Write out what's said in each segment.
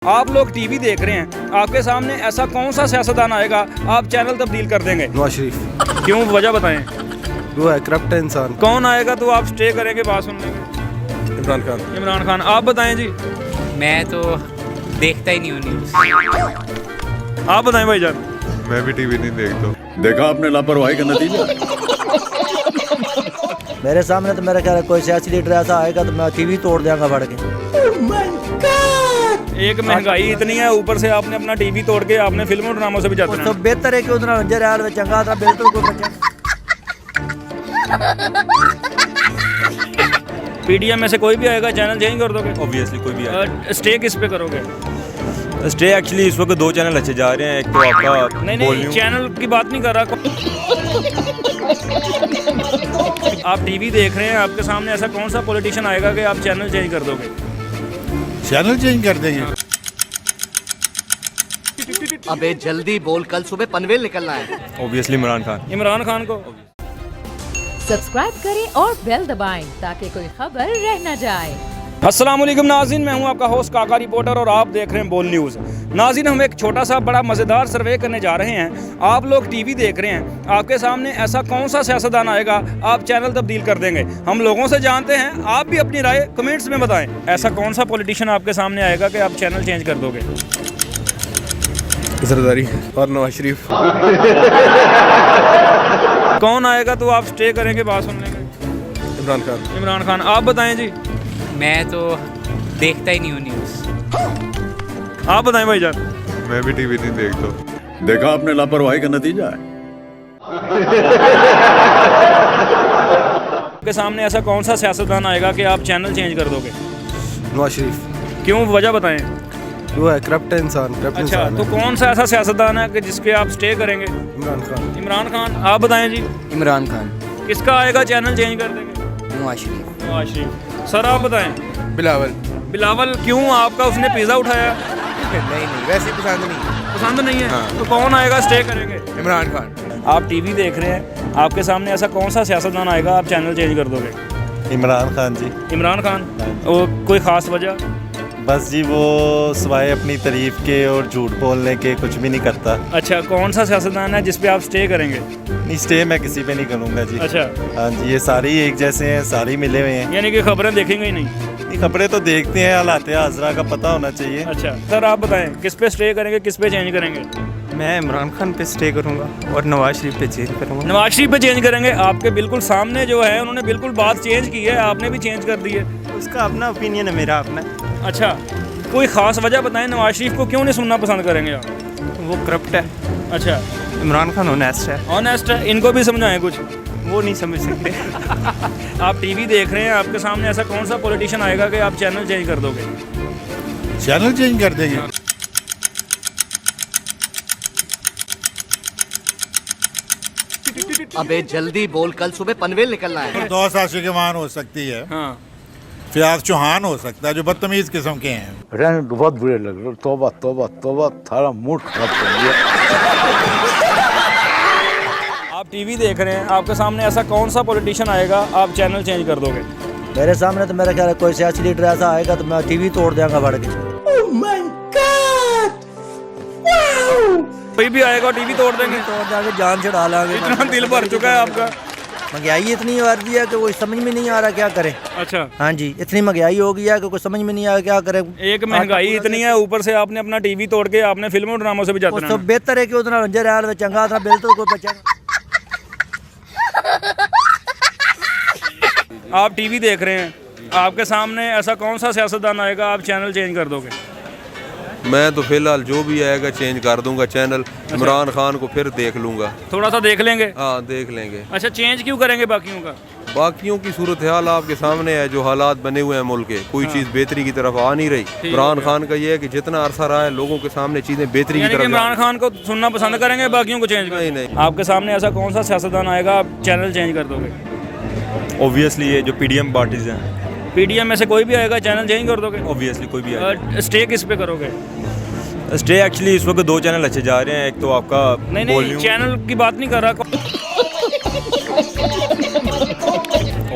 आप लोग टीवी देख रहे हैं, आपके सामने ऐसा कौन सा सियासतदान आएगा आप चैनल तब्दील कर देंगे? नवाज शरीफ। क्यों, वजह बताएं। वो है करप्ट इंसान। कौन आएगा तो आप स्टे करेंगे, बात सुन लेंगे? इमरान खान। इमरान खान। आप बताएं जी। मैं तो देखता ही नहीं हूँ न्यूज़। आप बताएं भाईजान। मैं भी टीवी नहीं देखता। देखा आपने लापरवाही का नतीजा। मेरे सामने तो मेरा ख्याल है कोई सियासी लीडर ऐसा आएगा तो मैं टीवी तोड़ देंगे फड़ के। एक महंगाई इतनी है, ऊपर से आपने अपना टीवी तोड़ के आपने फिल्मों ड्रामों से भी जाते तो हैं। बेहतर है कि उधर नजर यार में चंगा था बिल्कुल कोई बचे। पीडीएम में से कोई भी आएगा चैनल चेंज कर दोगे? ऑब्वियसली कोई भी आएगा। स्टे किस पे करोगे? स्टे एक्चुअली इस वक्त दो चैनल अच्छे जा रहे हैं। एक तो आपका नहीं, चैनल की बात नहीं कर रहा। आप टीवी देख रहे हैं, आपके सामने ऐसा कौन सा पॉलिटिशियन आएगा कि आप चैनल चेंज कर दोगे? चैनल चेंज कर देंगे। अबे जल्दी बोल, कल सुबह पनवेल निकलना है। ऑब्वियसली इमरान खान। इमरान खान को। सब्सक्राइब करें और बेल दबाएं ताकि कोई खबर रह न जाए। अस्सलाम वालेकुम नाज़रीन, मैं हूं आपका होस्ट काका रिपोर्टर और आप देख रहे हैं बोल न्यूज़। नाज़रीन, हम एक छोटा सा बड़ा मज़ेदार सर्वे करने जा रहे हैं। आप लोग टीवी देख रहे हैं, आपके सामने ऐसा कौन सा सियासतदान आएगा आप चैनल तब्दील कर देंगे? हम लोगों से जानते हैं, आप भी अपनी राय कमेंट्स में बताएं। ऐसा कौन सा पॉलिटिशियन आपके सामने आएगा कि आप चैनल चेंज कर दोगे? जरदारी और नवाज शरीफ। कौन आएगा तो आप स्टे करेंगे, बात सुन लेंगे? इमरान खान। इमरान खान। आप बताएं जी। मैं तो देखता ही नहीं हूँ न्यूज़। आप बताएं भाईजान। मैं भी टीवी नहीं देखता। देखा आपने लापरवाही का नतीजा है। आपके सामने ऐसा कौन सा सियासतदान आएगा कि आप चैनल चेंज कर दोगे? नवाज शरीफ। क्यों, वजह बताएं। वो है करप्ट इंसान। करप्ट अच्छा, इंसान तो कौन सा ऐसा सियासतदान है कि जिसके आप स्टे करेंगे? इमरान खान। इमरान खान। आप बताएं जी। इमरान खान। किसका आएगा चैनल चेंज कर देंगे? नवाज शरीफ। नवाज शरीफ। सर आप बताएं। बिलावल। बिलावल। क्यों, आपका उसने पिज़्ज़ा उठाया? नहीं वैसे पसंद नहीं। पसंद नहीं है? तो कौन आएगा स्टे करेंगे? इमरान खान। आप टीवी देख रहे हैं, आपके सामने ऐसा कौन सा सियासतदान आएगा आप चैनल चेंज कर दोगे? इमरान खान जी। इमरान खान। वो कोई ख़ास वजह? बस जी वो सिवाय अपनी तारीफ के और झूठ बोलने के कुछ भी नहीं करता। अच्छा, कौन सा सियासतदान है जिस पे आप स्टे करेंगे? नहीं, स्टे मैं किसी पे नहीं करूँगा जी। अच्छा। हाँ जी, ये सारी एक जैसे हैं, सारी मिले हुए हैं। यानी कि खबरें देखेंगे ही नहीं? नहीं, खबरें तो देखते हैं, हालात हाजरा का पता होना चाहिए। अच्छा सर, आप बताएं किस पे स्टे करेंगे, किस पे चेंज करेंगे? मैं इमरान खान पे स्टे करूँगा और नवाज शरीफ पे चेंज करूँगा। नवाज शरीफ पे चेंज करेंगे? आपके बिल्कुल सामने जो है उन्होंने बिल्कुल बात चेंज की है, आपने भी चेंज कर दी है। उसका अपना ओपिनियन है, मेरा अपना। अच्छा, कोई ख़ास वजह बताएं, नवाज शरीफ को क्यों नहीं सुनना पसंद करेंगे आप? वो करप्ट है। अच्छा। इमरान खान ऑनेस्ट है। ऑनेस्ट है। इनको भी समझाएं कुछ। वो नहीं समझ सकते। आप टीवी देख रहे हैं, आपके सामने ऐसा कौन सा पॉलिटिशियन आएगा कि आप चैनल चेंज कर दोगे? चैनल चेंज कर देंगे। अबे जल्दी बोल, कल सुबह पनवेल निकलना है। दो आशिकमान हो सकती है। हाँ। फियाज चौहान हो सकता है, जो बदतमीज किस्म के हैं। रहने बहुत बुरे लग रहे। तौबा तौबा तौबा, थारा मूड खराब कर दिया। आप टीवी देख रहे हैं, आपके सामने ऐसा कौन सा पॉलिटिशियन आएगा आप चैनल चेंज कर दोगे? मेरे सामने तो मेरा ख्याल है कोई सियासी लीडर ऐसा आएगा तो मैं टीवी तोड़ देंगे फड़ के। कोई भी आएगा टीवी तोड़ देंगे? तोड़ देंगे, जान छुड़ा लाएंगे। इतना दिल भर चुका है आपका। महंगाई इतनी बढ़ रही है कि कोई समझ में नहीं आ रहा क्या करे। अच्छा। हाँ जी, इतनी महंगाई हो गई है कि कोई समझ में नहीं आ रहा क्या करे। एक महंगाई इतनी है, ऊपर से आपने अपना टीवी तोड़ के आपने फिल्मों ड्रामों से भी जाते तो हैं। बेहतर है कि उधर नजर यार में चंगा था बिल्कुल कोई बचे। आप टीवी देख रहे हैं, आपके सामने ऐसा कौन सा सियासतदान आएगा आप चैनल चेंज कर दोगे? मैं तो फिलहाल जो भी आएगा चेंज कर दूंगा चैनल। इमरान खान को फिर देख लूंगा। थोड़ा सा देख लेंगे? हाँ, देख लेंगे। अच्छा, चेंज क्यों करेंगे बाकियों का? बाकियों की सूरत हाल आपके सामने है, जो हालात बने हुए हैं मुल्क के, कोई चीज़ बेहतरी की तरफ आ नहीं रही। इमरान खान का ये है कि जितना अरसा रहा है लोगों के सामने चीज़ें बेहतरी की यानी कि तरफ इमरान खान को सुनना पसंद करेंगे, बाकियों को चेंज नहीं, नहीं। आपके सामने ऐसा कौन सा सियासतदान आएगा आप चैनल चेंज कर दोगे? ऑब्वियसली ये जो पीडीएम पार्टीज हैं। पीडीएम में से कोई भी आएगा चैनल चेंज कर दोगे? ऑब्वियसली कोई भी आएगा। स्टे किस पे करोगे? स्टे एक्चुअली इस वक्त दो चैनल अच्छे जा रहे हैं। एक तो आपका नहीं, चैनल की बात नहीं कर रहा।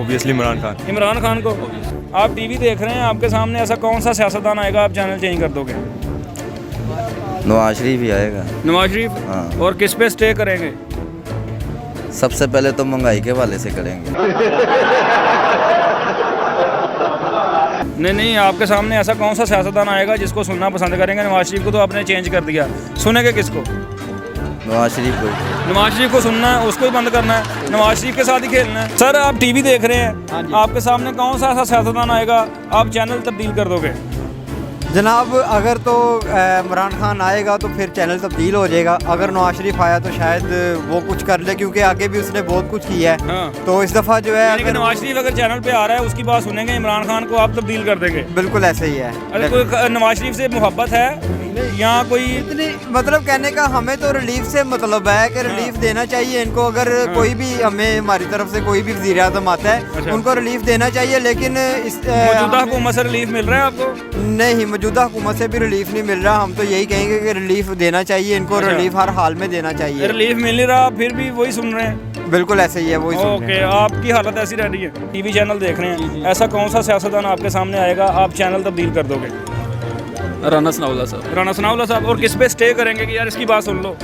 ऑब्वियसली इमरान खान। इमरान खान को। आप टीवी देख रहे हैं, आपके सामने ऐसा कौन सा सियासतदान आएगा आप चैनल चेंज कर दोगे? नवाज शरीफ ही आएगा। नवाज शरीफ? हाँ। और किस पे स्टे करेंगे? सबसे पहले तो महंगाई के हवाले से करेंगे। नहीं, आपके सामने ऐसा कौन सा सियासतदान आएगा जिसको सुनना पसंद करेंगे? नवाज शरीफ को तो आपने चेंज कर दिया, सुनेंगे किसको? नवाज शरीफ को। नवाज शरीफ को सुनना है, उसको ही बंद करना है, नवाज शरीफ के साथ ही खेलना है। सर, आप टीवी देख रहे हैं, आपके सामने कौन सा ऐसा सियासतदान आएगा आप चैनल तब्दील कर दोगे? जनाब अगर तो इमरान खान आएगा तो फिर चैनल तब्दील हो जाएगा। अगर नवाज शरीफ आया तो शायद वो कुछ कर ले, क्योंकि आगे भी उसने बहुत कुछ किया है। हाँ। तो इस दफ़ा जो है यानी कि नवाज शरीफ अगर चैनल पे आ रहा है उसकी बात सुनेंगे, इमरान खान को आप तब्दील कर देंगे? बिल्कुल ऐसे ही है। अरे कोई नवाज शरीफ से मोहब्बत है यहाँ कोई? इतनी मतलब कहने का हमें तो रिलीफ से मतलब है कि रिलीफ देना चाहिए इनको। अगर कोई भी हमें हमारी तरफ से कोई भी वज़ीर आज़म आता है उनको रिलीफ देना चाहिए, लेकिन इस मौजूदा हुकूमत से रिलीफ मिल रहा है आपको? नहीं, मौजूदा हुकूमत से भी रिलीफ नहीं मिल रहा। हम तो यही कहेंगे कि रिलीफ देना चाहिए इनको, रिलीफ हर हाल में देना चाहिए। रिलीफ मिल नहीं रहा फिर भी वही सुन रहे हैं? बिल्कुल ऐसे ही है, वही सुन रहे ओके, हैं। आपकी हालत ऐसी रह रही है। टीवी चैनल देख रहे हैं, ऐसा कौन सा सियासतदान आपके सामने आएगा आप चैनल तब्दील कर दोगे? राना सनाउल्लाह साहब। राना सनाउल्लाह साहब। और किस पे स्टे करेंगे कि यार इसकी बात सुन लो?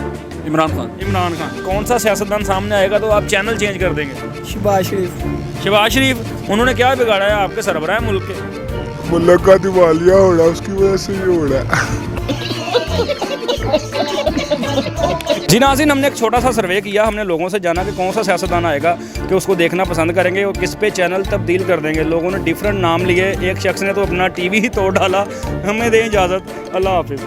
इमरान खान। इमरान खान। कौन सा सियासतदान सामने आएगा तो आप चैनल चेंज कर देंगे? शहबाज शरीफ। शहबाज शरीफ, उन्होंने क्या बिगाड़ा है आपके सरबराह मुल्क के? मुल्क का दिवालिया हो रहा है, उसकी वजह से ये हो रहा है। जी नाज़रीन, हमने एक छोटा सा सर्वे किया, हमने लोगों से जाना कि कौन सा सियासतदान आएगा कि उसको देखना पसंद करेंगे और किस पे चैनल तब्दील कर देंगे। लोगों ने डिफरेंट नाम लिए, एक शख्स ने तो अपना टीवी ही तोड़ डाला। हमें दें इजाज़त, अल्लाह हाफिज़।